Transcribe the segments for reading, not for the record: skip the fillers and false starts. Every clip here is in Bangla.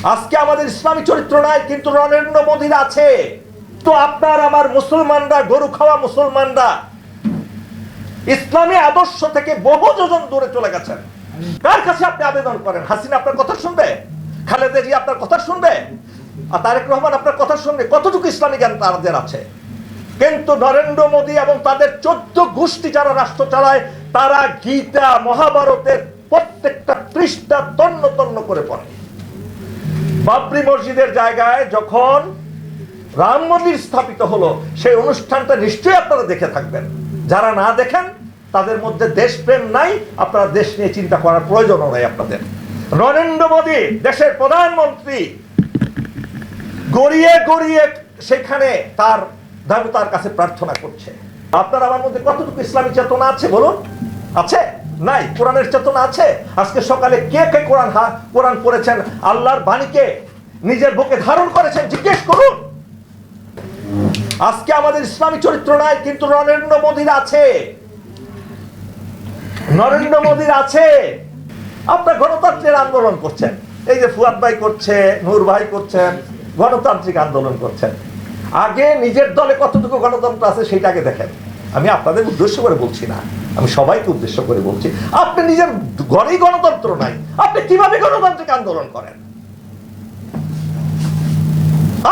আজকে আমাদের ইসলামী চরিত্র নাই, কিন্তু নরেন্দ্র মোদীর আছে। তো আপনার আমার মুসলমানরা, গরু খাওয়া মুসলমানরা ইসলামী আদর্শ থেকে বহু যোজন দূরে চলে গেছেন। কার কাছে আপনি আবেদন করেন? হাসিনা আপনার কথা শুনবে? খালেদা জিয়া আপনার কথা শুনবে? আর তারেক রহমান আপনার কথা শুনবে? কতটুকু ইসলামী জ্ঞান তাদের আছে? কিন্তু নরেন্দ্র মোদী এবং তাদের 14 গোষ্ঠী যারা রাষ্ট্র চালায়, তারা গীতা মহাভারতের প্রত্যেকটা পৃষ্ঠা তন্ন তন্ন করে পড়ে। বাবরি মসজিদের জায়গায় যখন রাম মন্দির স্থাপিত হলো, সেই অনুষ্ঠানটা নিশ্চয়ই আপনারা দেখে থাকবেন। যারা না দেখেন তাদের মধ্যে দেশপ্রেম নাই, আপনারা দেশ নিয়ে চিন্তা করার প্রয়োজন নাই আপনাদের। নরেন্দ্র মোদী দেশের প্রধানমন্ত্রী, গড়িয়ে গড়িয়ে সেখানে তার দেবতার কাছে প্রার্থনা করছে। আপনার আমার মধ্যে কতটুকু ইসলামী চেতনা আছে বলুন? আছে? নাই। কোরআনের চেতনা আছে? আজকে সকালে কে কে কোরআন পড়েছেন, আল্লাহর বাণীকে নিজের বুকে ধারণ করেছেন? জিজ্ঞেস করুন। আজকে আমাদের ইসলামী চরিত্র নাই, কিন্তু নরেন্দ্র মোদীর আছে। নরেন্দ্র মোদীর আছে। আপনার গণতন্ত্রের আন্দোলন করছেন, এই যে ফুয়াদ ভাই করছে, নূর ভাই করছেন, গণতান্ত্রিক আন্দোলন করছেন। আগে নিজের দলে কতটুকু গণতন্ত্র আছে সেটাকে দেখেন। আমি আপনাদের উদ্দেশ্য করে বলছি না, আমি সবাইকে উদ্দেশ্য করে বলছি। আপনি নিজের ঘরেই গণতন্ত্র নাই, আপনি কিভাবে গণতান্ত্রিক আন্দোলন করেন?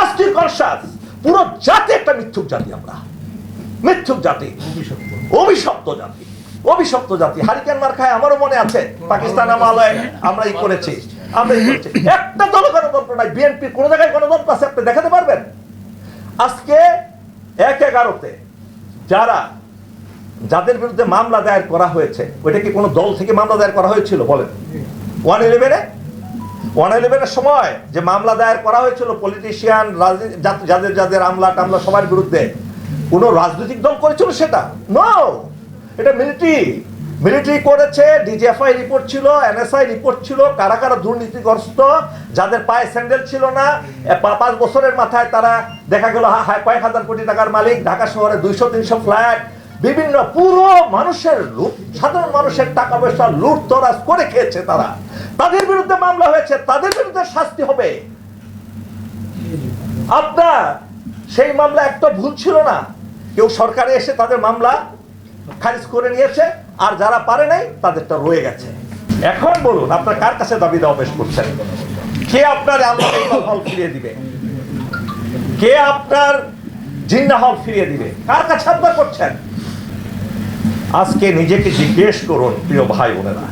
আজকের কনসাস পুরো জাতি একটা মিথ্যুক জাতি। আমরা মিথ্যুক জাতি, অভিশপ্ত জাতি, অভিশপ্ত জাতি। হারিকেন মার খায় আমারও মনে আছে, পাকিস্তান আমলে আমরা করেছি। একটা দল গণতন্ত্র নাই। বিএনপি কোন জায়গায় গণতন্ত্র আছে আপনি দেখাতে পারবেন? আজকে 1/11-তে যাদের বিরুদ্ধে মামলা দায়ের করা হয়েছে, ওইটা কি কোনো দল থেকে মামলা দায়ের করা হয়েছিল বলেন? 111-এর সময় যে মামলা দায়ের করা হয়েছিল পলিটিশিয়ান, যাদের যাদের আমলা টামলা সবার বিরুদ্ধে, কোন রাজনৈতিক দল করেছিল সেটা? নো, এটা মিলিটারি করেছে। ডিজিএফআই রিপোর্ট ছিল, এনএসআই রিপোর্ট ছিল, কারা কারা দুর্নীতিগ্রস্ত, যাদের পায়ে স্যান্ডেল ছিল না, 5 বছরের মাথায় তারা দেখা গেল কয়েক হাজার কোটি টাকার মালিক, ঢাকা শহরে 200-300 ফ্ল্যাট, বিভিন্ন পুরো মানুষের লুট, সাধারণ মানুষের টাকা পয়সা লুট তরাজ করে খেয়েছে তারা। তাদের বিরুদ্ধে মামলা হয়েছে, তাদের বিরুদ্ধে শাস্তি হবে। আপনার সেই মামলা একটা ভুল ছিল না, কেউ সরকারে এসে তাদের মামলা খারিজ করে নিয়েছে, আর যারা পারে নাই তাদেরটা রয়ে গেছে। এখন বলুন, আপনার কার কাছে দাবি দাওয়া পেশ করছেন? কে আপনার আল্লাহ হল ফিরিয়ে দিবে? কে আপনার জিন্নাহ হল ফিরিয়ে দিবে? কার কাছে আবদার করছেন? আজকে নিজেকে জিজ্ঞেস করুন প্রিয় ভাই বোনেরা,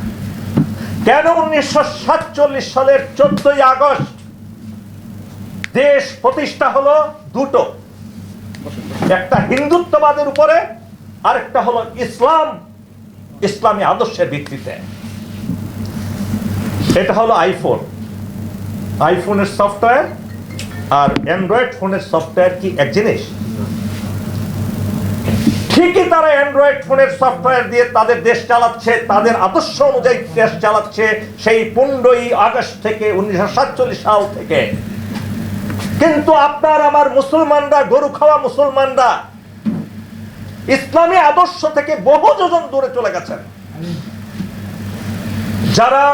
কেন 1947 সালের 14ই আগস্ট দেশ প্রতিষ্ঠা হলো? দুটো, একটা হিন্দুত্ববাদের উপরে, আরেকটা হলো ইসলামী আদর্শের ভিত্তিতে। এটা হলো আইফোনের সফটওয়্যার আর অ্যান্ড্রয়েড ফোনের সফটওয়্যার কি এক জিনিস? ঠিকই তারা অ্যান্ড্রয়েড ফোনের সফটওয়্যার দিয়ে তাদের দেশ চালাচ্ছে, তাদের আদর্শ অনুযায়ী দেশ চালাচ্ছে সেই 15ই আগস্ট থেকে 1947 সাল থেকে। কিন্তু আপনার আমার মুসলমানরা, গরু খাওয়া মুসলমানরা ইসলামী আদর্শ থেকে বহু যোজন দূরে চলে গেছেন। যারা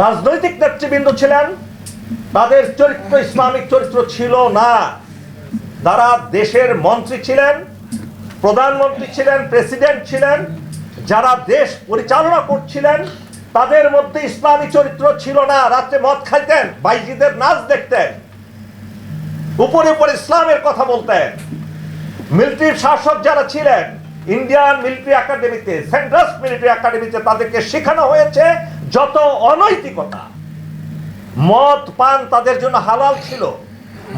রাজনৈতিক নেতৃবৃন্দ ছিলেন, তাদের চরিত্র ইসলামিক চরিত্র ছিল না। যারা দেশের মন্ত্রী ছিলেন, প্রধানমন্ত্রী ছিলেন, প্রেসিডেন্ট ছিলেন, যারা দেশ পরিচালনা করছিলেন, তাদের মধ্যে ইসলামী চরিত্র ছিল না। রাত্রে মদ খাইতেন, বাইজিদের নাচ দেখতেন, উপরে উপরে ইসলামের কথা বলতেন। মিলিটারি শাসক যারা ছিলেন, ইন্ডিয়ান মিলিটারি একাডেমিতে, সেন্ট্রাল মিলিটারি একাডেমিতে তাদেরকে শেখানো হয়েছে যত অনৈতিকতা। মদ পান তাদের জন্য হালাল ছিল,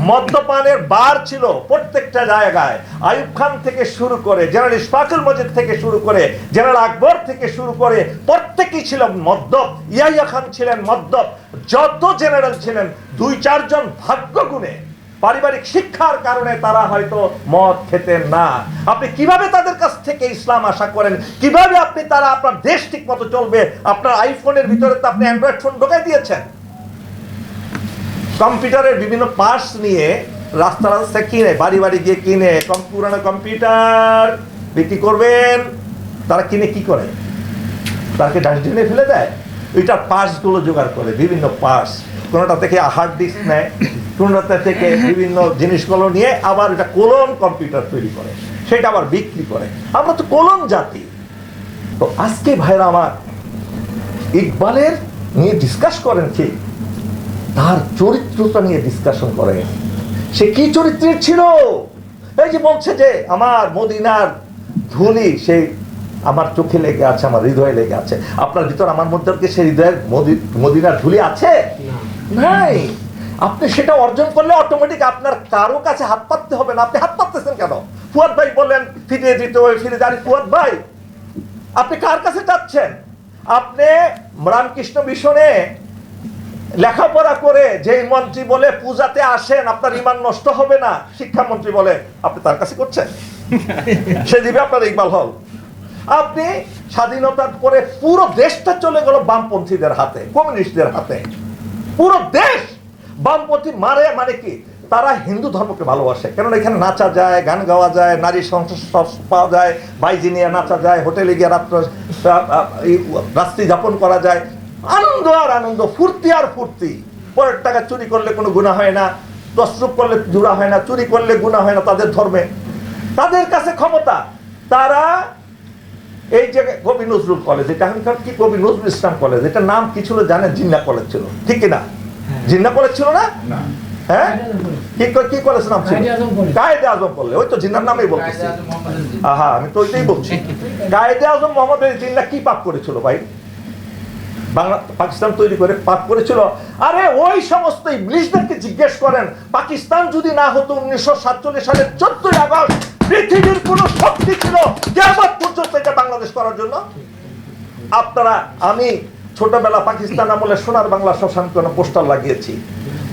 মদ্যপানের বার ছিল প্রত্যেকটা জায়গায়। আইয়ুব খান থেকে শুরু করে, জেনারেল ইশফাকুল মজিদ থেকে শুরু করে, জেনারেল আকবর থেকে শুরু করে প্রত্যেকেই ছিল মদ্যপ। ইয়াহিয়া খান ছিলেন মদ্যপ। যত জেনারেল ছিলেন 2-4 জন ভাগ্য গুণে পারিবারিক শিক্ষার কারণে তারা হয়তো মদ খেতেন না। আপনি কিভাবে তাদের কাছ থেকে ইসলাম আশা করেন? কিভাবে আপনি তারা আপনার দেশ ঠিক মতো চলবে? আপনার আইফোনের ভিতরে তো আপনি অ্যান্ড্রয়েড ফোন ঢোকাই দিয়েছেন। কম্পিউটারের বিভিন্ন পার্টস নিয়ে রাস্তা রাস্তা কিনে, বাড়ি বাড়ি গিয়ে কিনে পুরানো কম্পিউটার বিক্রি করবেন। তারা কিনে কি করে? তাকে ডাস্টবিনে ফেলে দেয়। ওইটা পার্টসগুলো জোগাড় করে, বিভিন্ন পার্টস। কোনোটা থেকে হার্ড ডিস্ক নেয়, কোনোটা থেকে বিভিন্ন জিনিসগুলো নিয়ে আবার এটা কোলন কম্পিউটার তৈরি করে, সেটা আবার বিক্রি করে। আমরা তো কোলন জাতি। তো আজকে ভাইরা আমার ইকবালের নিয়ে ডিসকাস করেন, ঠিক তার চরিত্রটা নিয়ে ডিসকাশন করেন। সে কি চরিত্রের ছিল? এই যে বলছে যে আমার মদিনার ধুলি সেই আমার চোখে লেগে আছে, আমার হৃদয়ে লেগে আছে। আপনার ভিতর আমার মধ্যে কি সেই হৃদয়ের মদিনার ধুলি আছে? নাই। আপনি সেটা অর্জন করলে অটোমেটিক আপনার কারো কাছে হাত পাততে হবে না। আপনি হাত পাততেছেন কেন? ফুয়াদ ভাই বললেন ফিরিয়ে দিতে হবে, ফিরে জানি। ফুয়াদ ভাই, আপনি কার কাছে যাচ্ছেন? আপনি রামকৃষ্ণ মিশনে লেখাপড়া করে যে মন্ত্রী বলে পূজাতে আসেন আপনার ইমান নষ্ট হবে না, শিক্ষামন্ত্রী বলে, আপনি তার কাছে করছেন? সে দিবে আপনার ইকবাল হল। আপনি স্বাধীনতার পরে পুরো দেশটা চলে গেল বামপন্থীদের হাতে, কমিউনিস্টদের হাতে। পুরো দেশ বামপন্থী মানে কি? তারা হিন্দু ধর্মকে ভালোবাসে, কেননা এখানে নাচা যায়, গান গাওয়া যায়, নারী সংসর্গ পাওয়া যায়, বাইজি নিয়ে নাচা যায়, হোটেলে গিয়ে রাত্রি যাপন করা যায়। আনন্দ আর আনন্দ, ফুর্তি আর ফুর্তি। পরের টাকা চুরি করলে কোনো গুনাহ হয় না, তসরুপ করলে জুড়া হয় না, চুরি করলে গুনাহ হয় না তাদের ধর্মে। তাদের কাছে ক্ষমতা। তারা এই যে কবি নজরুল কলেজ, এটা এখনকার কি কবি নজরুল ইসলাম কলেজ, এটা নাম কি ছিল জানেন? জিন্নাহ কলেজ ছিল, ঠিক কিনা? জিন্নাহ কলেজ ছিল না? হ্যাঁ, কি কলেজ নাম ছিল? কায়েদে আজম কলেজ। ওই তো জিন্নাহর নামেই বলতেছি। আহা, আমি তো ওইটাই বলছি। কায়েদে আজম মোহাম্মদ আলী জিন্নাহ কি পাপ করেছিল ভাই? বাংলা পাকিস্তান তৈরি করে পাপ করেছিল। আরে ওই সমস্ত ইংলিশদেরকে জিজ্ঞেস করেন, পাকিস্তান যদি না হতো 1947 সালের 14 আগস্ট, পৃথিবীর কোন শক্তি ছিল কিয়ামত পর্যন্ত এটা বাংলাদেশ করার জন্য? আপনারা, আমি ছোটবেলা পাকিস্তান আমলে সোনার বাংলা শ্মশান কোনো পোস্টার লাগিয়েছি।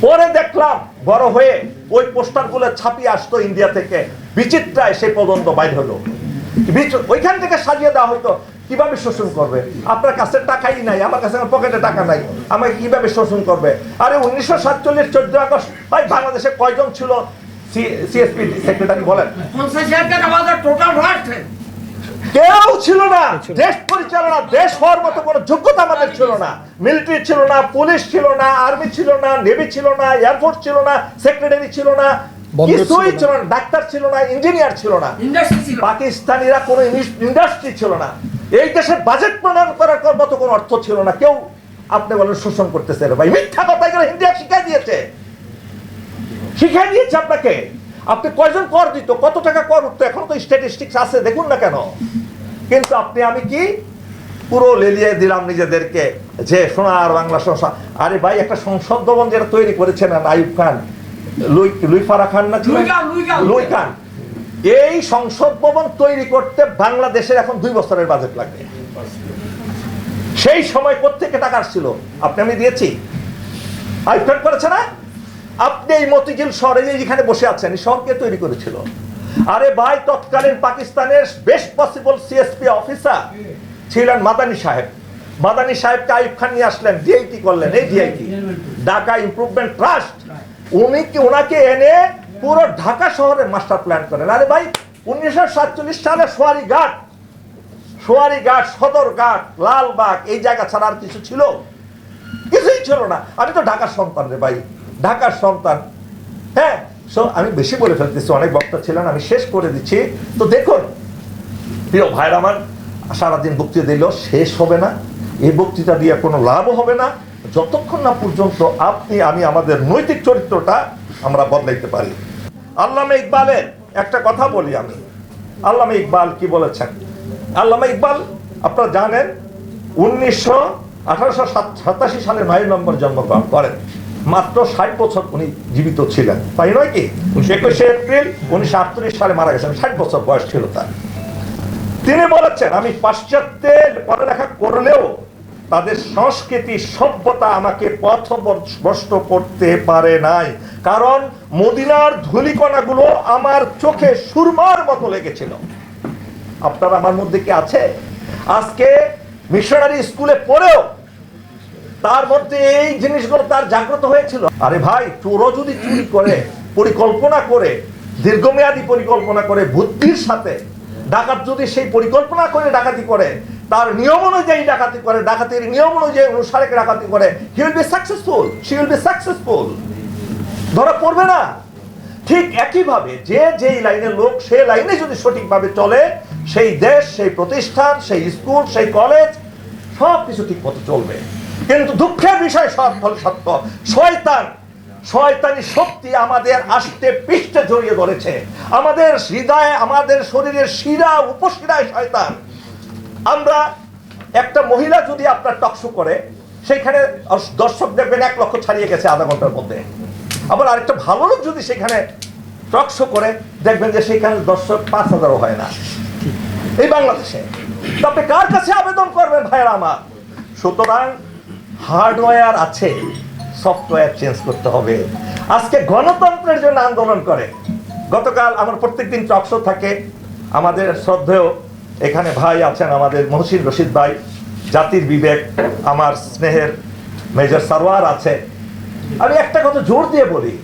পরে দেখলাম বড় হয়ে ওই পোস্টারগুলো ছাপিয়ে আসতো ইন্ডিয়া থেকে, বিচিত্রায় সেই পর্যন্ত বাইর হলো। ওইখান থেকে সাজিয়ে দেওয়া হয়তো। কিভাবে শোষণ করবে? আপনার কাছে টাকাই নাই, আমার কাছে পকেটে টাকা নাই, আমাকে কিভাবে শোষণ করবে? আরে 1947 14 আগস্ট ভাই বাংলাদেশে কয়জন ছিল সিএসপি সেক্রেটারি বলেন? কেউ ছিল না। দেশ পরিচালনা, দেশ হওয়ার মতো কোনো যোগ্যতা আমাদের ছিল না। মিলিটারি ছিল না, পুলিশ ছিল না, আর্মি ছিল না, নেভি ছিল না, এয়ারফোর্স ছিল না, সেক্রেটারি ছিল না, কিছুই ছিল না, ডাক্তার ছিল না, ইঞ্জিনিয়ার ছিল না, পাকিস্তানিরা কোনো ইন্ডাস্ট্রি ছিল না, এই দেশের বাজেট প্রণয়ন করার মতো কোনো অর্থ ছিল না। কেউ আপনি বলেন শোষণ করতেছে ভাই, মিথ্যা কথা। এগুলো ইন্ডিয়া শিখাই দিয়েছে, শিখাই দিয়েছে আপনাকে। আপনি কয়জন কর দিত, কত টাকা কর উঠতো, এখন তো স্ট্যাটিস্টিক্স আছে, দেখুন না কেন। কিন্তু আপনি আমি কি পুরো লেলিয়ে দিলাম নিজেদেরকে যে সোনার বাংলা সংসদ। আরে ভাই, একটা সংসদ ভবন যেটা তৈরি করেছেন আইয়ুব খান, লুই ফারা খান না, লুই খান, এই সংসদ ভবন তৈরি করতে বাংলাদেশের এখন 2 বছরের বাজেট লাগবে। সেই সময় কোত্থেকে টাকা আসছিল? আপনি আমি দিয়েছি, আইয়ুব খান করেছে না? আপনি এই মতিঝিল শহরে যেখানে বসে আছেন, এই শহরকে তৈরি করেছিল। আরে ভাই, তৎকালীন পাকিস্তানের বেস্ট পসিবল সিএসপি অফিসার ছিলেন মাদানী সাহেব। মাদানী সাহেবকে আইয়ুব খান নিয়ে আসলেন, ডিআইটি করলেন, এই ডিআইটি ঢাকা ইমপ্রুভমেন্ট ট্রাস্ট। ওনাকে এনে পুরো ঢাকা শহরের মাস্টার প্ল্যান করেন। আরে ভাই, 1947 সালে সোয়ারিঘাট, সদরঘাট, লালবাগ, এই জায়গা ছাড়া আর কিছু ছিল? কিছুই ছিল না। আমি তো ঢাকার সন্তান রে ভাই, ঢাকার সন্তান। হ্যাঁ, আমি বেশি বলে ফেলতেছি, অনেক বক্তা ছিলেন, আমি শেষ করে দিচ্ছি। তো দেখুন প্রিয় ভাইরা আমার, সারাদিন বক্তৃতা দিলেও শেষ হবে না। এই বক্তৃতা দিয়ে কোনো লাভও হবে না যতক্ষণ না পর্যন্ত আপনি আমি আমাদের নৈতিক চরিত্রটা আমরা বদলাইতে পারি। আল্লামা ইকবালের একটা কথা বলি আমি। আল্লামা ইকবাল কি বলেছেন? আল্লামা ইকবাল আপনারা জানেন 1887 সালে 9 নভেম্বর জন্মগ্রহণ করেন। মাত্র 60 বছর উনি জীবিত ছিলেন, তাই নয় কি? 21 এপ্রিল 1948 সালে মারা গেছেন, 60 বছর বয়স ছিল তার। তিনি বলেছেন, আমি পাশ্চাত্যের পড়ালেখা করলেও তাদের সংস্কৃতি সভ্যতা আমাকে পথভ্রষ্ট করতে পারে নাই, কারণ মদিনার ধূলিকণাগুলো আমার চোখে সুরমার মতো লেগেছিল। আপনার আমার মধ্যে কি আছে? আজকে মিশনারি স্কুলে পড়েও তার মধ্যে এই জিনিসগুলো তার জাগ্রত হয়েছিল। আরে ভাই, চোরও যদি চুরি করে, পরিকল্পনা করে, দীর্ঘমেয়াদী পরিকল্পনা করে, বুদ্ধির সাথে, ডাকাত যদি সেই পরিকল্পনা করে ডাকাতি করে, তার নিয়ম অনুযায়ী ডাকাতি করে, ডাকাতির নিয়ম অনুযায়ী অনুসারে ডাকাতি করে, he will be successful, she will be successful, ধরা পড়বে না। ঠিক একইভাবে যে যেই লাইনের লোক সে লাইনে যদি সঠিকভাবে চলে, সেই দেশ, সেই প্রতিষ্ঠান, সেই স্কুল, সেই কলেজ সব কিছু ঠিক মতো চলবে। কিন্তু দুঃখের বিষয় সব হল সত্য, শয়তানি শক্তি আমাদের আষ্টে পৃষ্ঠে জড়িয়ে ধরেছে, আমাদের হৃদয়ে, আমাদের শরীরের শিরা উপশিরায় শয়তান। আমরা একটা মহিলা যদি আপনার টকশো করে, সেখানে দর্শক দেখবেন 1 লক্ষ ছাড়িয়ে গেছে আধা ঘন্টার মধ্যে। আবার আরেকটা ভালো লোক যদি সেখানে টকশো করে, দেখবেন যে সেখানে দর্শক 5,000ও হয় না এই বাংলাদেশে। তো আপনি কার কাছে আবেদন করবেন ভাইয়েরা আমার? সুতরাং হার্ডওয়্যার আছে, সফটওয়্যার চেঞ্জ করতে হবে। আজকে গণতন্ত্রের জন্য আন্দোলন করে। গতকাল আমার প্রত্যেকদিন টকশো থাকে, আমাদের শ্রদ্ধেয় এখানে ভাই আছেন, আমাদের মহসিন রশিদ ভাই, জাতির বিবেক, আমার স্নেহের মেজর সারওয়ার আছে। আমি একটা কথা জোর দিয়ে বলি,